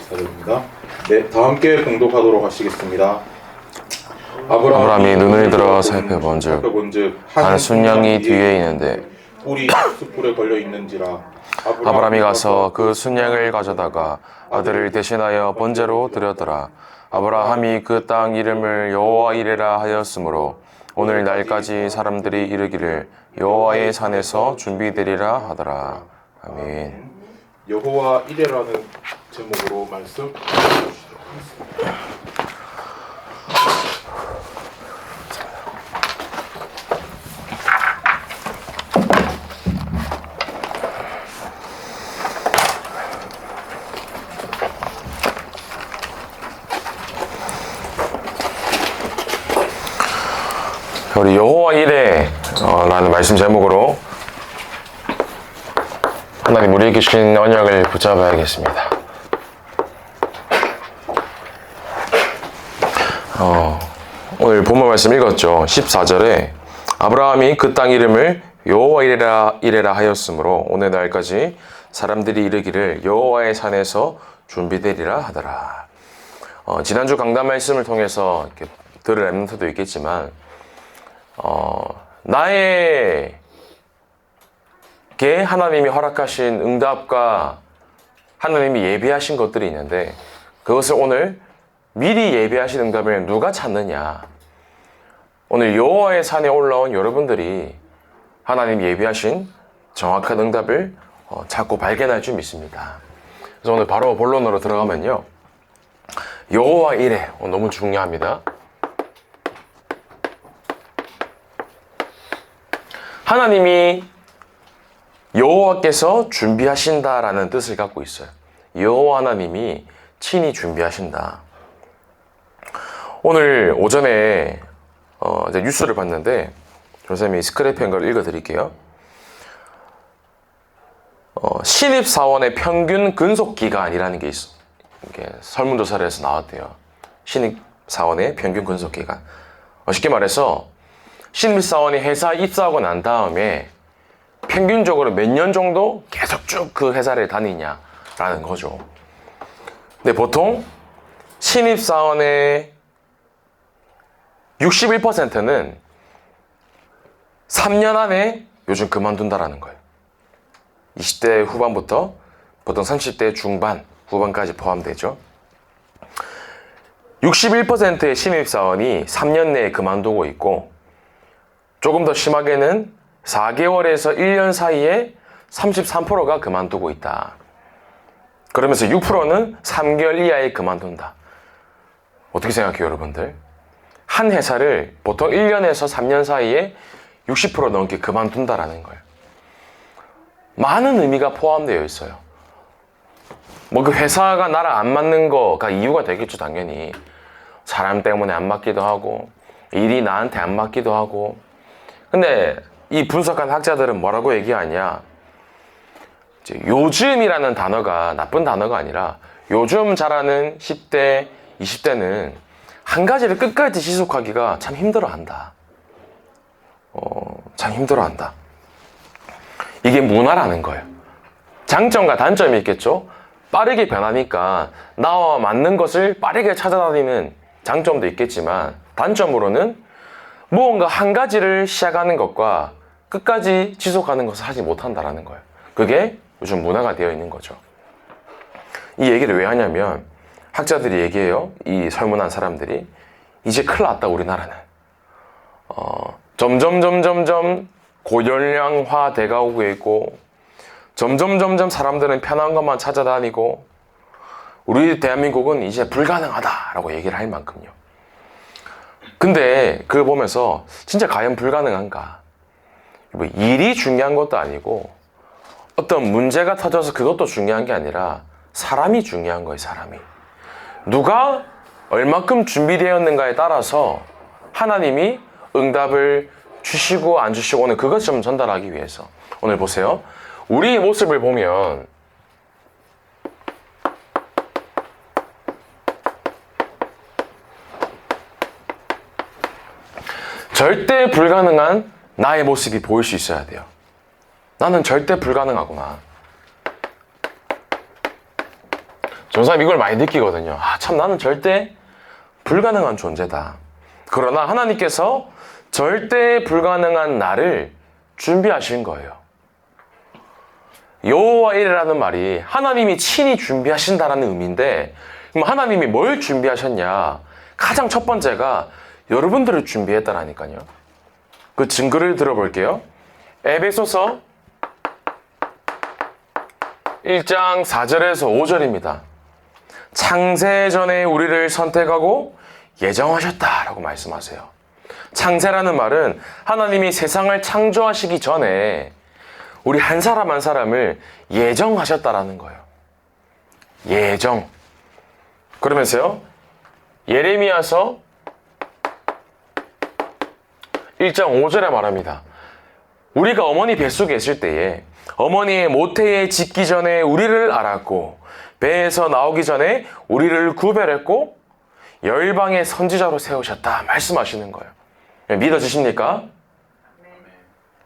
사절입니다. 네, 다 함께 공독하도록 하시겠습니다. 아브라함이 눈을 들어 살펴본즉 한 순양이 뒤에 있는데 뿔이 숯불에 걸려 있는지라. 아브라함이 가서 그 순양을 가져다가 아들을 대신하여 번제로 드렸더라. 아브라함이 그 땅 이름을 여호와 이레라 하였으므로 오늘 날까지 사람들이 이르기를 여호와의 산에서 준비되리라 하더라. 아멘. 여호와 이레라는 제목으로 말씀 주시도록 하겠습니다. 우리 여호와 이레 라는 말씀 제목으로 하나님 우리에게 주신 언약을 붙잡아야겠습니다. 오늘 본문 말씀 읽었죠. 14절에 아브라함이 그 땅 이름을 여호와 이레라 하였으므로 오늘 날까지 사람들이 이르기를 여호와의 산에서 준비되리라 하더라. 지난주 강단 말씀을 통해서 이렇게 들을 랩런트도 있겠지만 나에게 하나님이 허락하신 응답과 하나님이 예비하신 것들이 있는데 그것을 오늘 미리 예비하신 응답을 누가 찾느냐. 오늘 여호와의 산에 올라온 여러분들이 하나님 예비하신 정확한 응답을 찾고 발견할 줄 믿습니다. 그래서 오늘 바로 본론으로 들어가면요. 여호와 이레 너무 중요합니다. 하나님이 여호와께서 준비하신다라는 뜻을 갖고 있어요. 여호와 하나님이 친히 준비하신다. 오늘 오전에 이제 뉴스를 봤는데 선생님이 스크랩한 걸 읽어드릴게요. 신입사원의 평균 근속기간이라는 게 있어. 이게 설문조사를 해서 나왔대요. 신입사원의 평균 근속기간. 쉽게 말해서 신입사원이 회사 입사하고 난 다음에 평균적으로 몇 년 정도 계속 쭉 그 회사를 다니냐라는 거죠. 근데 보통 신입사원의 61%는 3년 안에 요즘 그만둔다라는 거예요. 20대 후반부터 보통 30대 중반, 후반까지 포함되죠. 61%의 신입사원이 3년 내에 그만두고 있고 조금 더 심하게는 4개월에서 1년 사이에 33%가 그만두고 있다. 그러면서 6%는 3개월 이하에 그만둔다. 어떻게 생각해요, 여러분들? 한 회사를 보통 1년에서 3년 사이에 60% 넘게 그만둔다라는 거예요. 많은 의미가 포함되어 있어요. 그 회사가 나랑 안 맞는 거가 이유가 되겠죠, 당연히. 사람 때문에 안 맞기도 하고, 일이 나한테 안 맞기도 하고. 근데 이 분석한 학자들은 뭐라고 얘기하냐? 요즘이라는 단어가 나쁜 단어가 아니라 요즘 자라는 10대, 20대는 한 가지를 끝까지 지속하기가 참 힘들어한다. 참 힘들어한다. 이게 문화라는 거예요. 장점과 단점이 있겠죠? 빠르게 변하니까 나와 맞는 것을 빠르게 찾아다니는 장점도 있겠지만 단점으로는 무언가 한 가지를 시작하는 것과 끝까지 지속하는 것을 하지 못한다라는 거예요. 그게 요즘 문화가 되어 있는 거죠. 이 얘기를 왜 하냐면 학자들이 얘기해요. 이 설문한 사람들이 이제 큰일 났다 우리나라는. 점점 고연령화 돼가고 있고 점점 사람들은 편한 것만 찾아다니고 우리 대한민국은 이제 불가능하다라고 얘기를 할 만큼요. 근데 그걸 보면서 진짜 과연 불가능한가? 일이 중요한 것도 아니고 어떤 문제가 터져서 그것도 중요한 게 아니라 사람이 중요한 거예요. 사람이. 누가 얼마큼 준비되었는가에 따라서 하나님이 응답을 주시고 안 주시고 오늘 그것 좀 전달하기 위해서 오늘 보세요. 우리의 모습을 보면 절대 불가능한 나의 모습이 보일 수 있어야 돼요. 나는 절대 불가능하구나. 전사님 이걸 많이 느끼거든요. 참 나는 절대 불가능한 존재다. 그러나 하나님께서 절대 불가능한 나를 준비하신 거예요. 여호와 이레라는 말이 하나님이 친히 준비하신다라는 의미인데, 그럼 하나님이 뭘 준비하셨냐? 가장 첫 번째가 여러분들을 준비했다라니까요. 그 증거를 들어볼게요. 에베소서 1장 4절에서 5절입니다. 창세 전에 우리를 선택하고 예정하셨다라고 말씀하세요. 창세라는 말은 하나님이 세상을 창조하시기 전에 우리 한 사람 한 사람을 예정하셨다라는 거예요. 예정. 그러면서요, 예레미야서 1장 5절에 말합니다. 우리가 어머니 뱃속에 있을 때에 어머니의 모태에 짓기 전에 우리를 알았고 배에서 나오기 전에 우리를 구별했고 열방의 선지자로 세우셨다 말씀하시는 거예요. 믿어지십니까?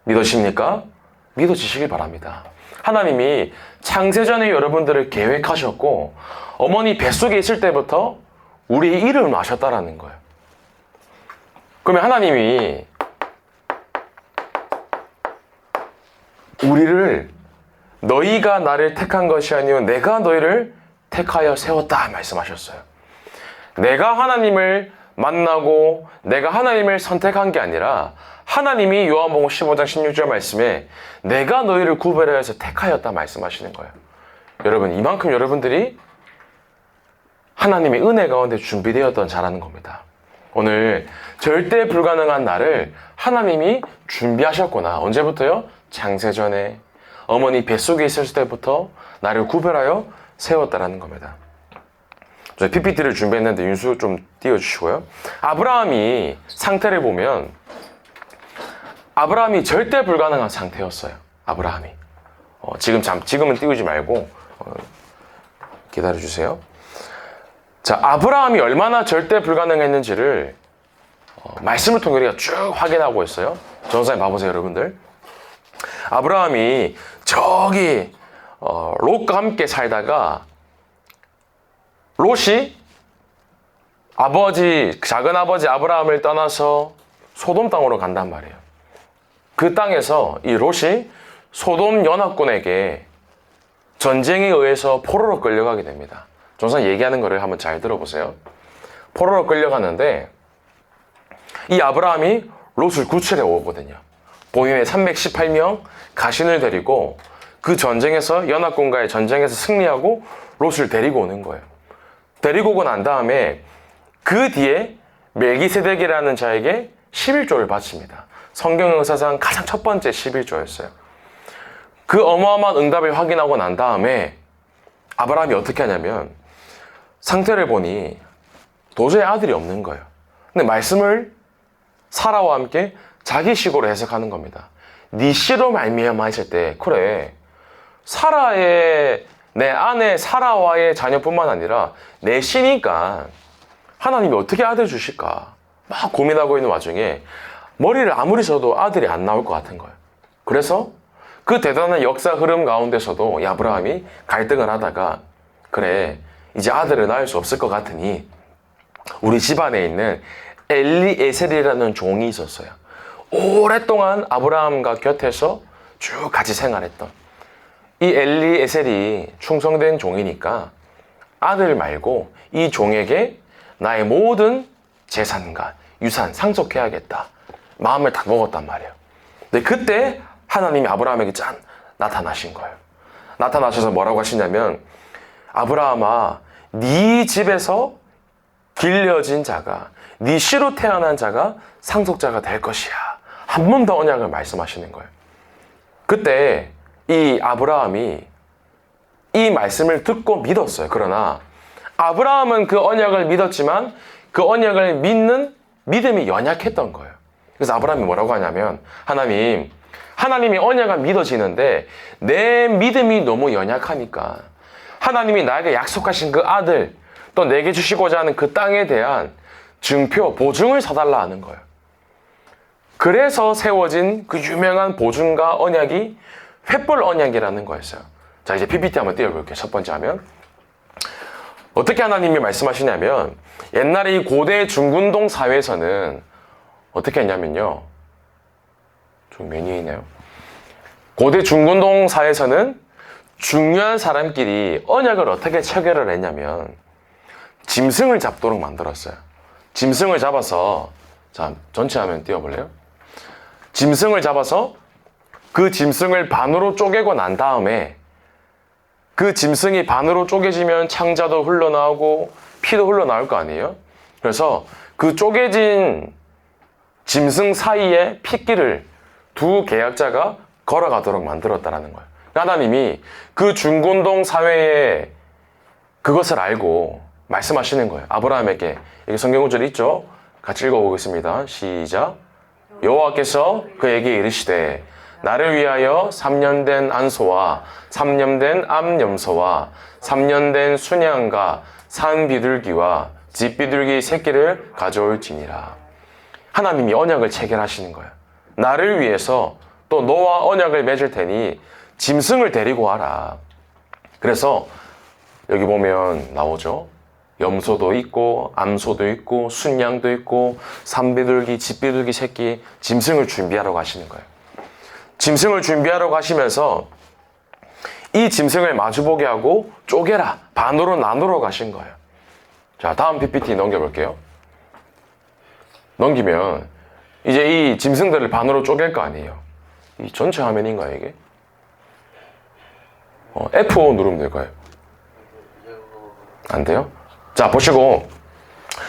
믿어지십니까? 믿어지시길 바랍니다. 하나님이 창세전에 여러분들을 계획하셨고 어머니 뱃속에 있을 때부터 우리의 이름을 아셨다라는 거예요. 그러면 하나님이 우리를 너희가 나를 택한 것이 아니요 내가 너희를 택하여 세웠다 말씀하셨어요. 내가 하나님을 만나고 내가 하나님을 선택한 게 아니라 하나님이 요한복음 15장 16절 말씀에 내가 너희를 구별하여서 택하였다 말씀하시는 거예요. 여러분, 이만큼 여러분들이 하나님의 은혜 가운데 준비되었던 자라는 겁니다. 오늘 절대 불가능한 나를 하나님이 준비하셨구나. 언제부터요? 창세전에 어머니 뱃속에 있을 때부터 나를 구별하여 세웠다라는 겁니다. 저희 PPT를 준비했는데 윤수 좀 띄워주시고요. 아브라함이 상태를 보면 아브라함이 절대 불가능한 상태였어요. 아브라함이. 지금은 띄우지 말고 기다려주세요. 자, 아브라함이 얼마나 절대 불가능했는지를 말씀을 통해 우리가 쭉 확인하고 있어요. 전사님 봐보세요, 여러분들. 아브라함이 저기 롯과 함께 살다가 롯이 작은 아버지 아브라함을 떠나서 소돔 땅으로 간단 말이에요. 그 땅에서 이 롯이 소돔 연합군에게 전쟁에 의해서 포로로 끌려가게 됩니다. 전사 얘기하는 거를 한번 잘 들어보세요. 포로로 끌려가는데 이 아브라함이 롯을 구출해 오거든요. 본인의 318명 가신을 데리고 그 전쟁에서 연합군과의 전쟁에서 승리하고 롯을 데리고 오는 거예요. 데리고 오고 난 다음에 그 뒤에 멜기세덱이라는 자에게 11조를 바칩니다. 성경 역사상 가장 첫 번째 11조였어요. 그 어마어마한 응답을 확인하고 난 다음에 아브라함이 어떻게 하냐면 상태를 보니 도저히 아들이 없는 거예요. 근데 말씀을 사라와 함께 자기 식으로 해석하는 겁니다. 네 씨로 말미암아 했을 때 그래, 내 아내 사라와의 자녀뿐만 아니라 내 씨니까 하나님이 어떻게 아들 주실까 막 고민하고 있는 와중에 머리를 아무리 써도 아들이 안 나올 것 같은 거예요. 그래서 그 대단한 역사 흐름 가운데서도 아브라함이 갈등을 하다가 그래, 이제 아들을 낳을 수 없을 것 같으니 우리 집안에 있는 엘리에셀이라는 종이 있었어요. 오랫동안 아브라함과 곁에서 쭉 같이 생활했던 이 엘리에셀이 충성된 종이니까 아들 말고 이 종에게 나의 모든 재산과 유산 상속해야겠다 마음을 딱 먹었단 말이에요. 근데 그때 하나님이 아브라함에게 나타나신 거예요. 나타나셔서 뭐라고 하시냐면 아브라함아, 네 집에서 길려진 자가, 네 씨로 태어난 자가 상속자가 될 것이야. 한 번 더 언약을 말씀하시는 거예요. 그때 이 아브라함이 이 말씀을 듣고 믿었어요. 그러나 아브라함은 그 언약을 믿었지만 그 언약을 믿는 믿음이 연약했던 거예요. 그래서 아브라함이 뭐라고 하냐면 하나님이 언약은 믿어지는데 내 믿음이 너무 연약하니까 하나님이 나에게 약속하신 그 아들 또 내게 주시고자 하는 그 땅에 대한 증표, 보증을 사달라 하는 거예요. 그래서 세워진 그 유명한 보증과 언약이 횃불 언약이라는 거였어요. 자, 이제 PPT 한번 띄워볼게요. 첫 번째 화면. 어떻게 하나님이 말씀하시냐면 옛날에 이 고대 중군동 사회에서는 어떻게 했냐면요. 좀 매니아이네요. 고대 중군동 사회에서는 중요한 사람끼리 언약을 어떻게 체결을 했냐면 짐승을 잡도록 만들었어요. 짐승을 잡아서, 자, 전체 화면 띄워볼래요? 짐승을 잡아서 그 짐승을 반으로 쪼개고 난 다음에 그 짐승이 반으로 쪼개지면 창자도 흘러나오고 피도 흘러나올 거 아니에요? 그래서 그 쪼개진 짐승 사이에 핏길을 두 계약자가 걸어가도록 만들었다라는 거예요. 하나님이 그 중곤동 사회에 그것을 알고 말씀하시는 거예요. 아브라함에게. 여기 성경 구절이 있죠? 같이 읽어보겠습니다. 시작. 여호와께서 그에게 이르시되 나를 위하여 3년 된 안소와 3년 된 암염소와 3년 된 순양과 산 비둘기와 집 비둘기 새끼를 가져올지니라. 하나님이 언약을 체결하시는 거예요. 나를 위해서 또 너와 언약을 맺을 테니 짐승을 데리고 와라. 그래서 여기 보면 나오죠. 염소도 있고 암소도 있고 순양도 있고 산비둘기, 집비둘기 새끼, 짐승을 준비하러 가시는 거예요. 짐승을 준비하러 가시면서 이 짐승을 마주보게 하고 쪼개라, 반으로 나누러 가신 거예요. 자, 다음 PPT 넘겨볼게요. 넘기면 이제 이 짐승들을 반으로 쪼갤 거 아니에요. 이 전체 화면인가요, 이게? F5 누르면 될까요? 안 돼요? 자, 보시고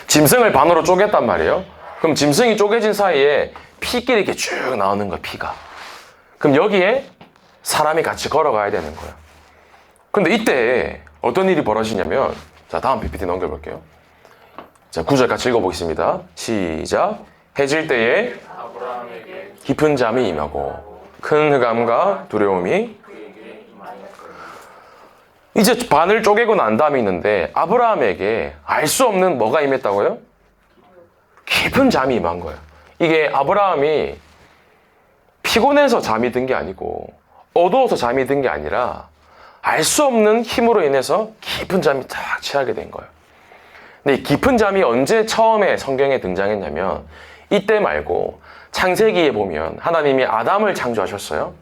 짐승을 반으로 쪼갰단 말이에요. 그럼 짐승이 쪼개진 사이에 피끼리 이렇게 쭉 나오는 거야, 피가. 그럼 여기에 사람이 같이 걸어가야 되는 거야. 근데 이때 어떤 일이 벌어지냐면, 자, 다음 PPT 넘겨볼게요. 자, 9절 같이 읽어보겠습니다. 시작. 해질 때에 깊은 잠이 임하고 큰 흑암과 두려움이, 이제 반을 쪼개고 난 다음에 있는데 아브라함에게 알 수 없는 뭐가 임했다고요? 깊은 잠이 임한 거예요. 이게 아브라함이 피곤해서 잠이 든 게 아니고 어두워서 잠이 든 게 아니라 알 수 없는 힘으로 인해서 깊은 잠이 딱 취하게 된 거예요. 근데 이 깊은 잠이 언제 처음에 성경에 등장했냐면 이때 말고 창세기에 보면 하나님이 아담을 창조하셨어요.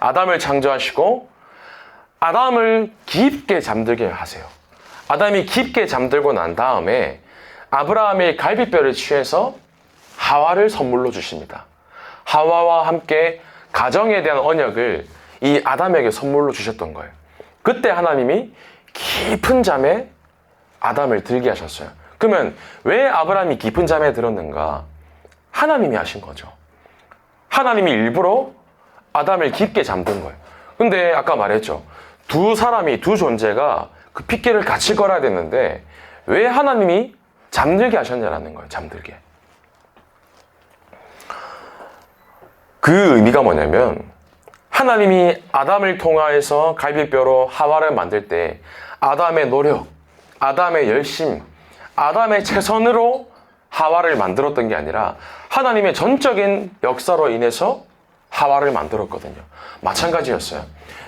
아담을 창조하시고 아담을 깊게 잠들게 하세요. 아담이 깊게 잠들고 난 다음에 아브라함의 갈비뼈를 취해서 하와를 선물로 주십니다. 하와와 함께 가정에 대한 언약을 이 아담에게 선물로 주셨던 거예요. 그때 하나님이 깊은 잠에 아담을 들게 하셨어요. 그러면 왜 아브라함이 깊은 잠에 들었는가? 하나님이 하신 거죠. 하나님이 일부러 아담을 깊게 잠든 거예요. 근데 아까 말했죠. 두 사람이, 두 존재가 그 핏길을 같이 걸어야 됐는데 왜 하나님이 잠들게 하셨냐라는 거예요. 잠들게. 그 의미가 뭐냐면 하나님이 아담을 통하여서 갈비뼈로 하와를 만들 때 아담의 노력, 아담의 열심, 아담의 최선으로 하와를 만들었던 게 아니라 하나님의 전적인 역사로 인해서 하와를 만들었거든요. 마찬가지였어요.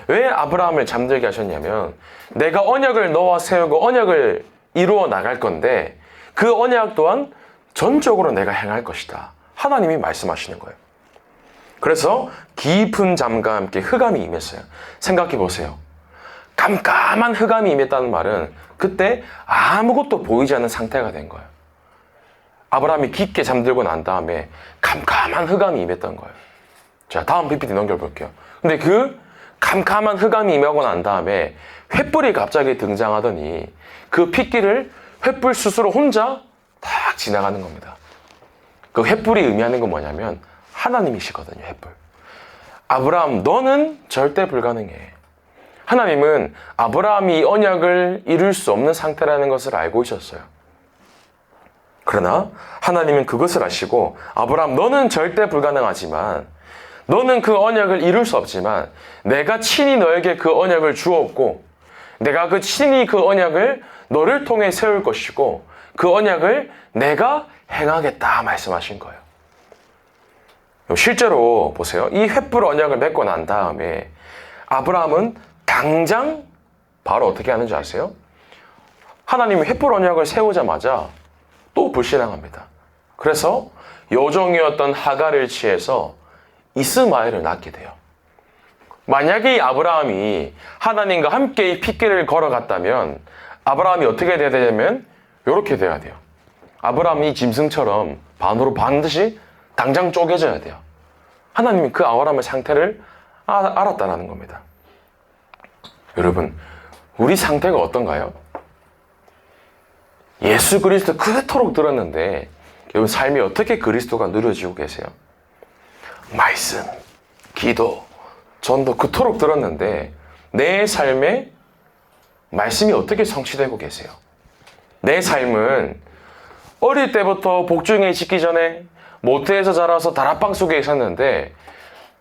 왜 아브라함을 잠들게 하셨냐면 내가 언약을 너와 세우고 언약을 이루어 나갈 건데 그 언약 또한 전적으로 내가 행할 것이다. 하나님이 말씀하시는 거예요. 그래서 깊은 잠과 함께 흑암이 임했어요. 생각해 보세요. 깜깜한 흑암이 임했다는 말은 그때 아무것도 보이지 않는 상태가 된 거예요. 아브라함이 깊게 잠들고 난 다음에 깜깜한 흑암이 임했던 거예요. 자, 다음 PPT 넘겨볼게요. 근데 그 캄캄한 흑암이 임하고 난 다음에 횃불이 갑자기 등장하더니 그 핏길을 횃불 스스로 혼자 딱 지나가는 겁니다. 그 횃불이 의미하는 건 뭐냐면 하나님이시거든요, 횃불. 아브라함, 너는 절대 불가능해. 하나님은 아브라함이 이 언약을 이룰 수 없는 상태라는 것을 알고 있었어요. 그러나 하나님은 그것을 아시고 아브라함, 너는 절대 불가능하지만 너는 그 언약을 이룰 수 없지만 내가 친히 너에게 그 언약을 주었고 내가 친히 그 언약을 너를 통해 세울 것이고 그 언약을 내가 행하겠다 말씀하신 거예요. 실제로 보세요. 이 횃불 언약을 맺고 난 다음에 아브라함은 당장 바로 어떻게 하는지 아세요? 하나님이 횃불 언약을 세우자마자 또 불신앙합니다. 그래서 여종이었던 하갈을 취해서 이스마엘을 낳게 돼요. 만약에 이 아브라함이 하나님과 함께 이 핏길을 걸어갔다면 아브라함이 어떻게 돼야 되냐면 이렇게 돼야 돼요. 아브라함이 짐승처럼 반으로 반드시 당장 쪼개져야 돼요. 하나님이 그 아브라함의 상태를 알았다는 겁니다. 여러분, 우리 상태가 어떤가요? 예수 그리스도 그토록 들었는데 여러분 삶이 어떻게 그리스도가 누려지고 계세요? 말씀, 기도, 전도 그토록 들었는데 내 삶에 말씀이 어떻게 성취되고 계세요? 내 삶은 어릴 때부터 복중에 짓기 전에 모태에서 자라서 다락방 속에 있었는데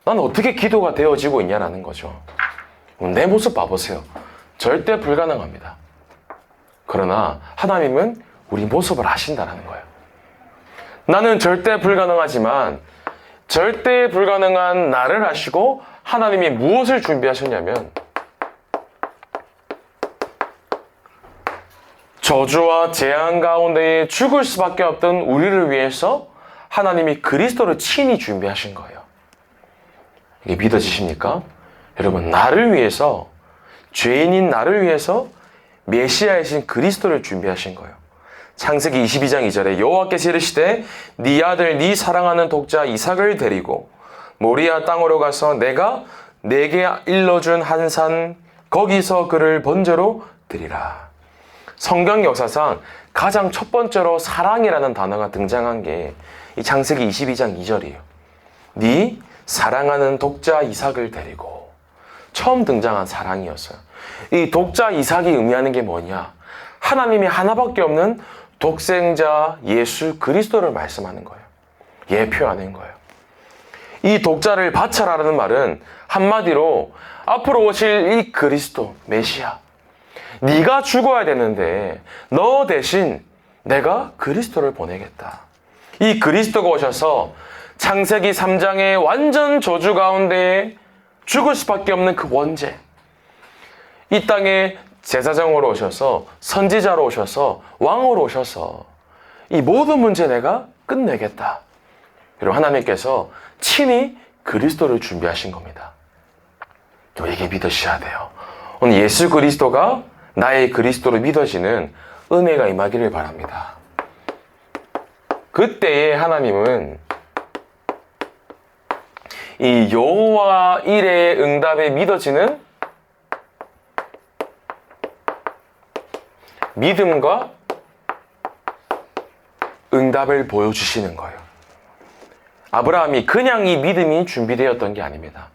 난 어떻게 기도가 되어지고 있냐라는 거죠. 내 모습 봐보세요. 절대 불가능합니다. 그러나 하나님은 우리 모습을 아신다는 거예요. 나는 절대 불가능하지만 절대 불가능한 나를 아시고 하나님이 무엇을 준비하셨냐면 저주와 재앙 가운데에 죽을 수밖에 없던 우리를 위해서 하나님이 그리스도를 친히 준비하신 거예요. 이게 믿어지십니까? 여러분, 나를 위해서, 죄인인 나를 위해서 메시아이신 그리스도를 준비하신 거예요. 창세기 22장 2절에 여호와께서 이르시되 네 아들 네 사랑하는 독자 이삭을 데리고 모리아 땅으로 가서 내가 내게 일러준 한 산 거기서 그를 번제로 드리라. 성경 역사상 가장 첫 번째로 사랑이라는 단어가 등장한 게 이 창세기 22장 2절이에요. 네 사랑하는 독자 이삭을 데리고 처음 등장한 사랑이었어요. 이 독자 이삭이 의미하는 게 뭐냐? 하나님이 하나밖에 없는 독생자 예수 그리스도를 말씀하는 거예요. 예표하는 거예요. 이 독자를 바쳐라라는 말은 한마디로 앞으로 오실 이 그리스도 메시아, 네가 죽어야 되는데 너 대신 내가 그리스도를 보내겠다. 이 그리스도가 오셔서 창세기 3장의 완전 저주 가운데 죽을 수밖에 없는 그 원죄, 이 땅에 제사장으로 오셔서 선지자로 오셔서 왕으로 오셔서 이 모든 문제 내가 끝내겠다. 그리고 하나님께서 친히 그리스도를 준비하신 겁니다. 이게 믿으셔야 돼요. 오늘 예수 그리스도가 나의 그리스도로 믿어지는 은혜가 임하기를 바랍니다. 그때에 하나님은 이 여호와 일의 응답에 믿어지는 믿음과 응답을 보여주시는 거예요. 아브라함이 그냥 이 믿음이 준비되었던 게 아닙니다.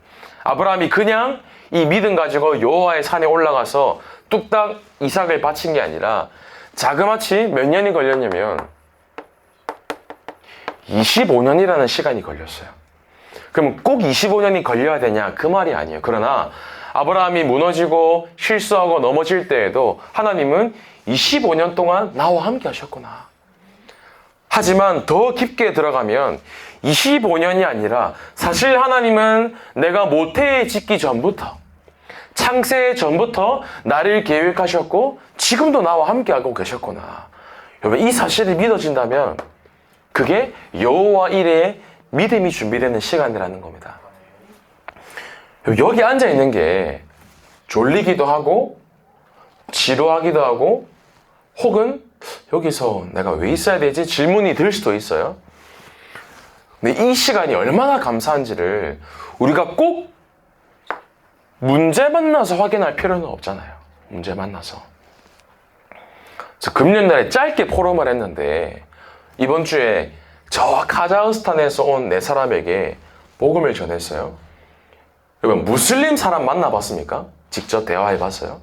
아브라함이 그냥 이 믿음 가지고 여호와의 산에 올라가서 뚝딱 이삭을 바친 게 아니라 자그마치 몇 년이 걸렸냐면 25년이라는 시간이 걸렸어요. 그럼 꼭 25년이 걸려야 되냐? 그 말이 아니에요. 그러나 아브라함이 무너지고 실수하고 넘어질 때에도 하나님은 25년 동안 나와 함께 하셨구나. 하지만 더 깊게 들어가면 25년이 아니라 사실 하나님은 내가 모태에 짓기 전부터, 창세 전부터 나를 계획하셨고 지금도 나와 함께하고 계셨구나. 여러분, 이 사실이 믿어진다면 그게 여호와 이레의 믿음이 준비되는 시간이라는 겁니다. 여기 앉아있는 게 졸리기도 하고 지루하기도 하고 혹은 여기서 내가 왜 있어야 되지? 질문이 들 수도 있어요. 근데 이 시간이 얼마나 감사한지를 우리가 꼭 문제 만나서 확인할 필요는 없잖아요. 문제 만나서. 저 금년날에 짧게 포럼을 했는데 이번 주에 저 카자흐스탄에서 온 네 사람에게 복음을 전했어요. 여러분, 무슬림 사람 만나봤습니까? 직접 대화해봤어요?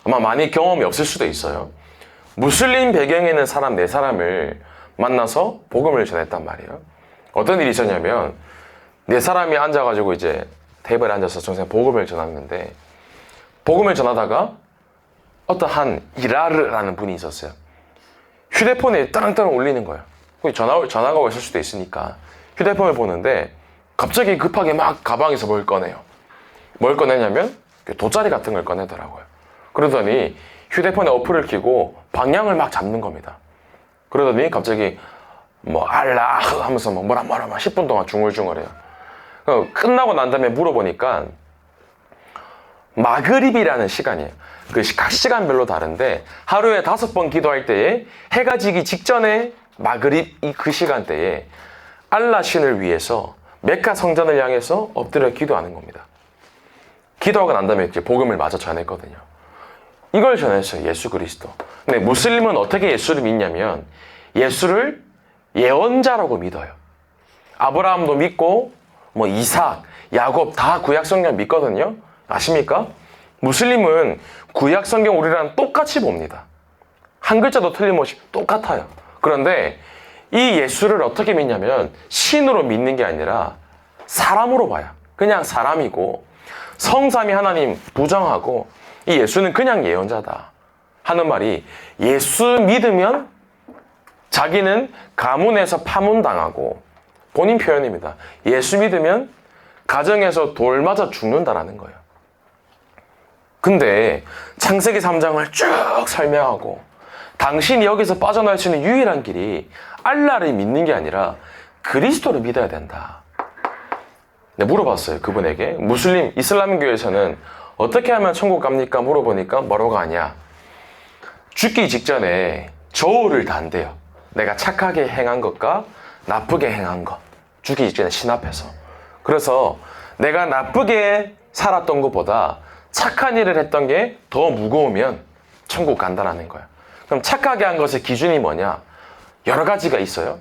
아마 많이 경험이 없을 수도 있어요. 무슬림 배경에 있는 사람 네 사람을 만나서 복음을 전했단 말이에요. 어떤 일이 있었냐면 네 사람이 앉아가지고 이제 테이블에 앉아서 전생 복음을 전하는데 복음을 전하다가 어떤 한 이라르라는 분이 있었어요. 휴대폰에 따랑따랑 울리는 거예요. 전화가 왔을 수도 있으니까 휴대폰을 보는데 갑자기 급하게 막 가방에서 뭘 꺼내요. 뭘 꺼내냐면 돗자리 같은 걸 꺼내더라고요. 그러더니 휴대폰에 어플을 켜고 방향을 막 잡는 겁니다. 그러더니 갑자기 뭐 알라 하면서 뭐 뭐라 10분 동안 중얼중얼해요. 끝나고 난 다음에 물어보니까 마그립이라는 시간이에요. 각 시간별로 다른데 하루에 5번 기도할 때에 해가 지기 직전에 마그립 그 시간대에 알라 신을 위해서 메카 성전을 향해서 엎드려 기도하는 겁니다. 기도하고 난 다음에 이제 복음을 마저 전했거든요. 이걸 전했어요. 예수 그리스도. 근데 무슬림은 어떻게 예수를 믿냐면 예수를 예언자라고 믿어요. 아브라함도 믿고 뭐 이삭, 야곱 다 구약 성경 믿거든요. 아십니까? 무슬림은 구약 성경 우리랑 똑같이 봅니다. 한 글자도 틀림없이 똑같아요. 그런데 이 예수를 어떻게 믿냐면 신으로 믿는 게 아니라 사람으로 봐요. 그냥 사람이고 성삼위 하나님 부정하고 이 예수는 그냥 예언자다 하는 말이, 예수 믿으면 자기는 가문에서 파문당하고, 본인 표현입니다. 예수 믿으면 가정에서 돌 맞아 죽는다라는 거예요. 근데 창세기 3장을 쭉 설명하고 당신이 여기서 빠져나올 수 있는 유일한 길이 알라를 믿는 게 아니라 그리스도를 믿어야 된다. 네, 물어봤어요. 그분에게. 무슬림, 이슬람교에서는 어떻게 하면 천국 갑니까? 물어보니까 뭐라고 하냐. 죽기 직전에 저울을 단대요. 내가 착하게 행한 것과 나쁘게 행한 것. 죽기 직전에 신 앞에서. 그래서 내가 나쁘게 살았던 것보다 착한 일을 했던 게 더 무거우면 천국 간다라는 거예요. 그럼 착하게 한 것의 기준이 뭐냐? 여러 가지가 있어요.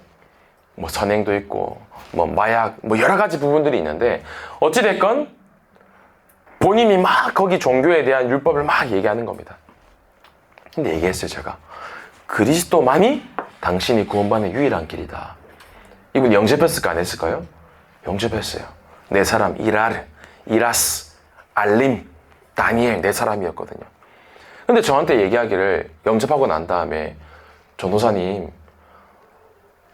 뭐 선행도 있고 뭐 마약 뭐 여러 가지 부분들이 있는데, 어찌됐건 본인이 막 거기 종교에 대한 율법을 막 얘기하는 겁니다. 근데 얘기했어요. 제가 그리스도만이 당신이 구원받는 유일한 길이다. 이분 영접했을까 안 했을까요? 영접했어요. 네 사람 이라르, 이라스, 알림, 다니엘 네 사람이었거든요. 근데 저한테 얘기하기를, 영접하고 난 다음에 전도사님,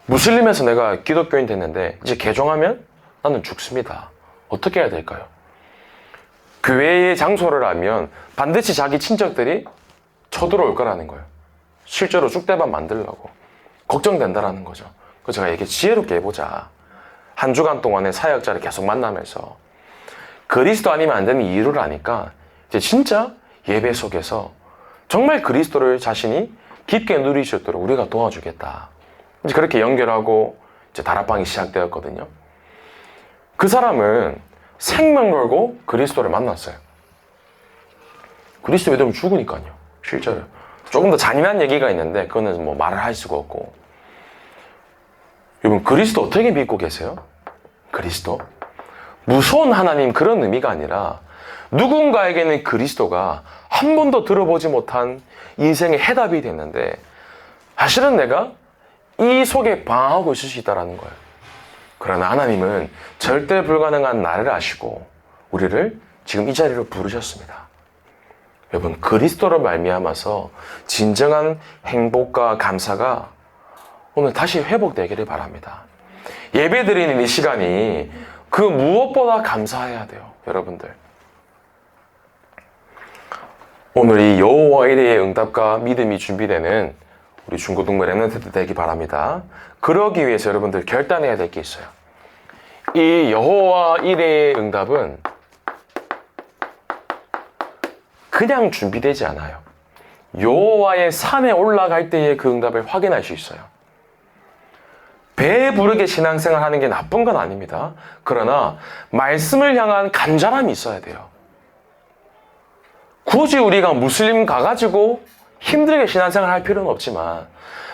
무슬림에서 내가 기독교인 됐는데 이제 개종하면 나는 죽습니다. 어떻게 해야 될까요? 교회의 장소를 알면 반드시 자기 친척들이 쳐들어올 거라는 거예요. 실제로 쑥대밭 만들려고 걱정된다라는 거죠. 그래서 제가 이렇게 지혜롭게 해보자. 한 주간 동안에 사역자를 계속 만나면서 그리스도 아니면 안 되는 이유를 아니까 이제 진짜 예배 속에서 정말 그리스도를 자신이 깊게 누릴 수 있도록 우리가 도와주겠다. 이제 그렇게 연결하고 이제 다락방이 시작되었거든요. 그 사람은 생명 걸고 그리스도를 만났어요. 그리스도 믿으면 죽으니까요. 실제로. 조금 더 잔인한 얘기가 있는데 그거는 뭐 말을 할 수가 없고. 여러분, 그리스도 어떻게 믿고 계세요? 그리스도? 무서운 하나님 그런 의미가 아니라 누군가에게는 그리스도가 한 번도 들어보지 못한 인생의 해답이 됐는데 사실은 내가 이 속에 방황하고 있을 수 있다는 거예요. 그러나 하나님은 절대 불가능한 나를 아시고 우리를 지금 이 자리로 부르셨습니다. 여러분, 그리스도로 말미암아서 진정한 행복과 감사가 오늘 다시 회복되기를 바랍니다. 예배드리는 이 시간이 그 무엇보다 감사해야 돼요. 여러분들, 오늘 이 여호와 이레의 응답과 믿음이 준비되는 우리 중고등부 렘넌트 되기 바랍니다. 그러기 위해서 여러분들 결단해야 될 게 있어요. 이 여호와 이레의 응답은 그냥 준비되지 않아요. 여호와의 산에 올라갈 때의 그 응답을 확인할 수 있어요. 배부르게 신앙생활 하는 게 나쁜 건 아닙니다. 그러나 말씀을 향한 간절함이 있어야 돼요. 굳이 우리가 무슬림 가가지고 힘들게 신앙생활 할 필요는 없지만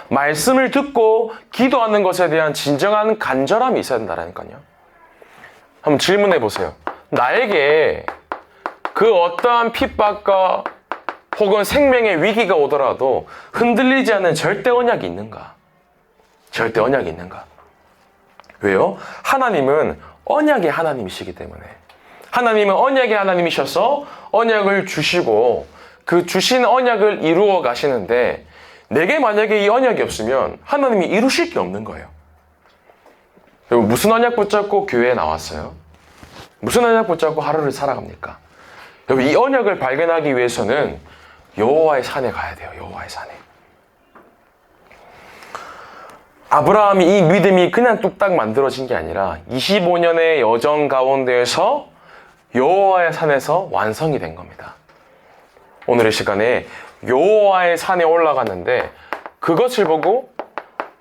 말씀을 듣고 기도하는 것에 대한 진정한 간절함이 있어야 된다니까요. 한번 질문해 보세요. 나에게 그 어떠한 핍박과 혹은 생명의 위기가 오더라도 흔들리지 않는 절대 언약이 있는가? 절대 언약이 있는가? 왜요? 하나님은 언약의 하나님이시기 때문에. 하나님은 언약의 하나님이셔서 언약을 주시고 그 주신 언약을 이루어 가시는데, 내게 만약에 이 언약이 없으면 하나님이 이루실 게 없는 거예요. 여러분, 무슨 언약 붙잡고 교회에 나왔어요? 무슨 언약 붙잡고 하루를 살아갑니까? 여러분, 이 언약을 발견하기 위해서는 여호와의 산에 가야 돼요. 여호와의 산에. 아브라함이 이 믿음이 그냥 뚝딱 만들어진 게 아니라 25년의 여정 가운데에서 여호와의 산에서 완성이 된 겁니다. 오늘의 시간에 여호와의 산에 올라갔는데 그것을 보고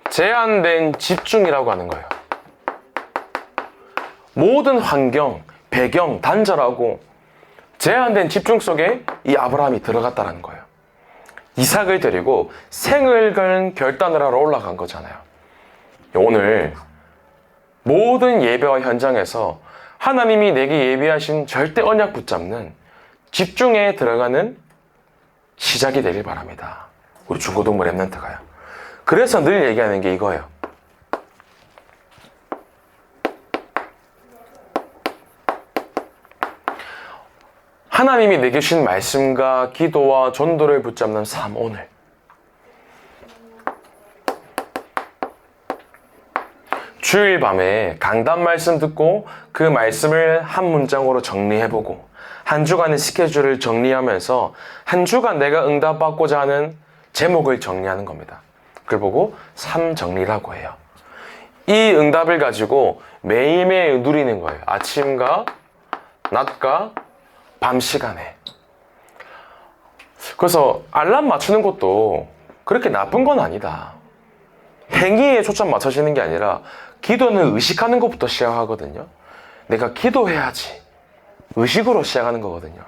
제한된 집중이라고 하는 거예요. 모든 환경, 배경, 단절하고 제한된 집중 속에 이 아브라함이 들어갔다는 거예요. 이삭을 데리고 생을 건 결단을 하러 올라간 거잖아요. 오늘 모든 예배와 현장에서 하나님이 내게 예비하신 절대 언약 붙잡는 집중에 들어가는 시작이 되길 바랍니다. 우리 중고등부 랩런트가요. 그래서 늘 얘기하는 게 이거예요. 하나님이 내게 주신 말씀과 기도와 전도를 붙잡는 삶 오늘. 주일 밤에 강단 말씀 듣고 그 말씀을 한 문장으로 정리해보고 한 주간의 스케줄을 정리하면서 한 주간 내가 응답받고자 하는 제목을 정리하는 겁니다. 그걸 보고 삶 정리라고 해요. 이 응답을 가지고 매일매일 누리는 거예요. 아침과 낮과 밤 시간에. 그래서 알람 맞추는 것도 그렇게 나쁜 건 아니다. 행위에 초점 맞춰지는 게 아니라 기도는 의식하는 것부터 시작하거든요. 내가 기도해야지. 의식으로 시작하는 거거든요.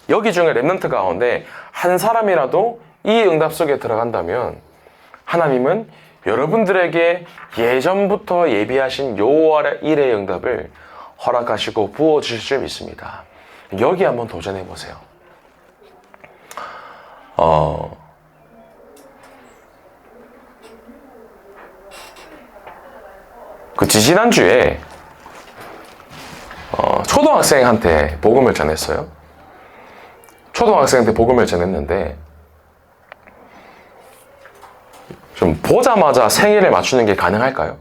여기 중에 랩런트 가운데 한 사람이라도 이 응답 속에 들어간다면 하나님은 여러분들에게 예전부터 예비하신 여호와의 일의 응답을 허락하시고 부어주실 줄 믿습니다. 여기 한번 도전해 보세요. 지난주에 초등학생한테 복음을 전했어요. 초등학생한테 복음을 전했는데 좀 보자마자 생일을 맞추는 게 가능할까요?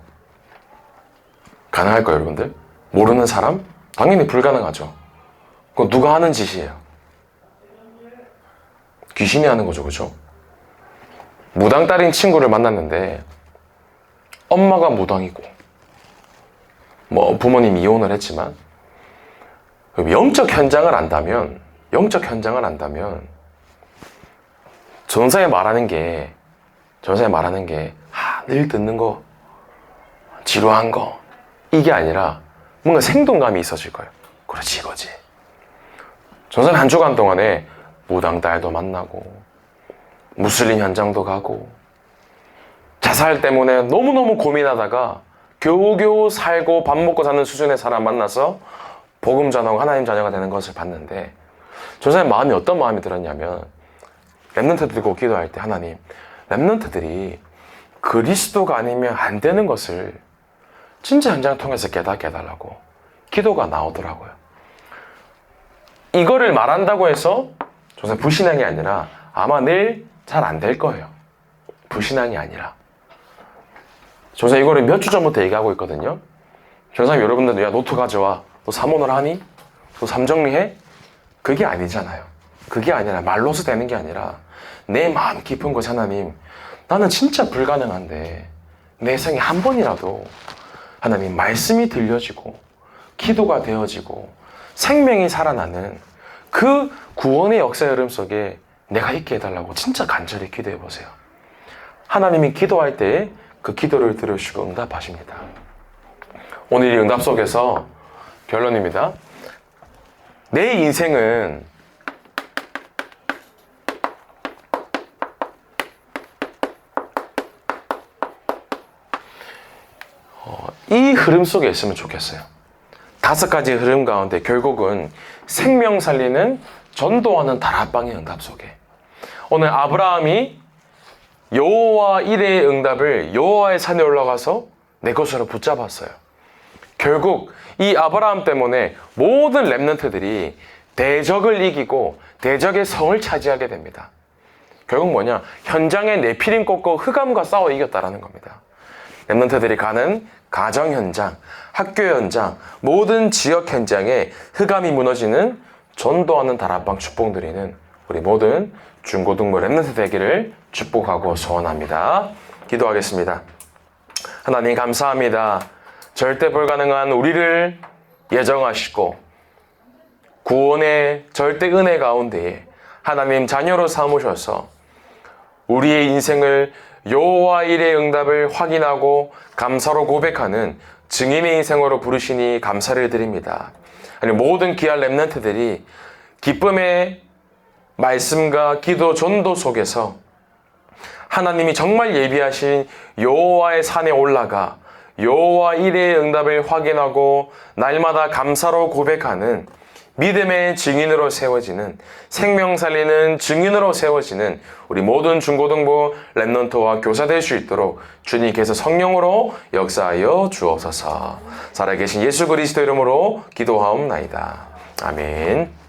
가능할까요, 여러분들? 모르는 사람? 당연히 불가능하죠. 그건 누가 하는 짓이에요? 귀신이 하는 거죠, 그죠? 무당 딸인 친구를 만났는데 엄마가 무당이고 부모님이 이혼을 했지만 영적 현장을 안다면 전사에 말하는 게 늘 듣는 거, 지루한 거 이게 아니라 뭔가 생동감이 있어질 거예요. 그렇지 이거지. 전사는 한 주간 동안에 무당 딸도 만나고 무슬림 현장도 가고 자살 때문에 너무너무 고민하다가 겨우겨우 살고 밥 먹고 사는 수준의 사람 만나서 복음 전하고 하나님 자녀가 되는 것을 봤는데 전사의 마음이 어떤 마음이 들었냐면 랩런트들 들고 기도할 때 하나님 랩런트들이 그리스도가 아니면 안 되는 것을 진짜 현장을 통해서 깨닫게 해달라고 기도가 나오더라고요. 이거를 말한다고 해서 전사 불신앙이 아니라 아마 내일 잘 안 될 거예요. 불신앙이 아니라 전사 이거를 몇 주 전부터 얘기하고 있거든요. 전사님 여러분들도 야 노트 가져와. 너 삼원을 하니? 너 삼정리해? 그게 아니잖아요. 그게 아니라 말로서 되는 게 아니라 내 마음 깊은 곳 하나님 나는 진짜 불가능한데 내 생에 한 번이라도 하나님 말씀이 들려지고 기도가 되어지고 생명이 살아나는 그 구원의 역사의 흐름 속에 내가 있게 해달라고 진짜 간절히 기도해 보세요. 하나님이 기도할 때 그 기도를 들으시고 응답하십니다. 오늘 이 응답 속에서 결론입니다. 내 인생은 이 흐름 속에 있으면 좋겠어요. 5가지 흐름 가운데 결국은 생명 살리는 전도하는 다락방의 응답 속에 오늘 아브라함이 여호와 일의 응답을 여호와의 산에 올라가서 내 것으로 붙잡았어요. 결국 이 아브라함 때문에 모든 랩런트들이 대적을 이기고 대적의 성을 차지하게 됩니다. 결국 뭐냐? 현장에 네피림 꺾고 흑암과 싸워 이겼다라는 겁니다. 랩런트들이 가는 가정 현장, 학교 현장, 모든 지역 현장에 흑암이 무너지는 전도하는 다락방 축복 드리는 우리 모든 중고등부 랩런트 되기를 축복하고 소원합니다. 기도하겠습니다. 하나님 감사합니다. 절대 불가능한 우리를 예정하시고 구원의 절대 은혜 가운데에 하나님 자녀로 삼으셔서 우리의 인생을 여호와 일의 응답을 확인하고 감사로 고백하는 증인의 인생으로 부르시니 감사를 드립니다. 아니, 모든 귀한 랩런트들이 기쁨의 말씀과 기도 전도 속에서 하나님이 정말 예비하신 여호와의 산에 올라가 여호와 일의 응답을 확인하고 날마다 감사로 고백하는 믿음의 증인으로 세워지는, 생명 살리는 증인으로 세워지는 우리 모든 중고등부 랩런트와 교사 될 수 있도록 주님께서 성령으로 역사하여 주옵소서. 살아계신 예수 그리스도 이름으로 기도하옵나이다. 아멘.